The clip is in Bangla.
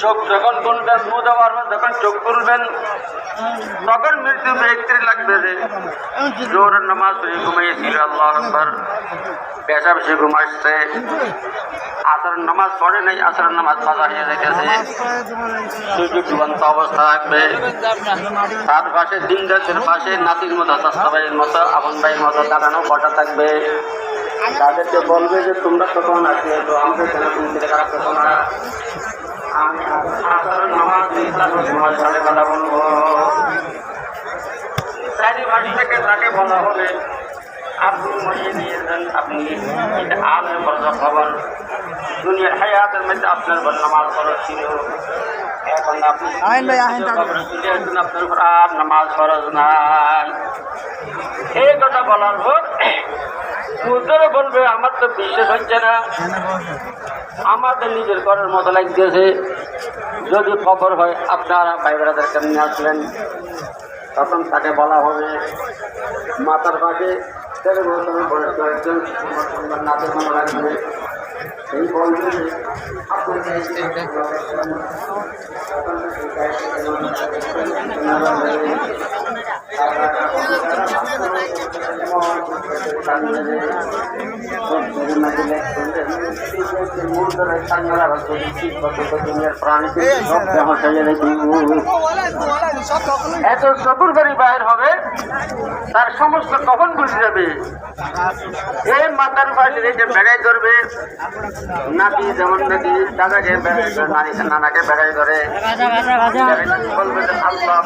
চোখ যখন খুলবেন, মুখ পারবেন, যখন চোখ খুলবেন তখন মৃত্যু ব্যক্তি লাগবে যে জোহরের নামাজ পড়ে ঘুমাইয়েছিল, আল্লাহু আকবার, পেশাব সে ঘুমাইছে, আসরের নামাজ পড়ে নাই, আসরের নামাজ বাধা হয়ে যেতেছে, সূর্য ডুবন্ত অবস্থা থাকবে, তার পাশে দিন গাছের পাশে নাতির মতো, চাচা ভাইয়ের মতো, আপন ভাইয়ের মতো দাঁড়ানো বসা থাকবে। তাদেরকে বলবে যে তোমরা কখন আসবে, তো আমাদের কেন তুমি খারাপ করো না, আমি আসরের নামাজ তোমার সাথে কথা বলবো। চারিপাশ থেকে তাকে বলা হবে আপনি মরিয়ে দিয়েছেন, আপনি আমের বড় খবর, দুনিয়ার হায়াতের মধ্যে আপনার বড় নামাজ ফরজ ছিল, এখন আপনি আপনার উপর আর নামাজ ফরজ নাই। এই কথা বলার পর উত্তরে বলবে আমার তো বিশ্বাস হচ্ছে না, আমাদের নিজের ঘরের মতো লাগতেছে, যদি খবর হয় আপনারা ভাই ব্রাদার কেমনি আসলেন। তখন তাকে বলা হবে মাথার পাশে 13 বছরের বয়স্ক একজন নাচের মতো লাগবে, সেই বলবে এত চতুর্বারি বাইর হবে, তার সমস্ত কখন বুঝে যাবে। এই মাথার পাশে রেখে বেড়াই ধরবে, নাতি যেমন নাকি দাদাকে বেড়াই ধরে, নানাকে বেড়াই ধরে, বলবে যে আল্লাহ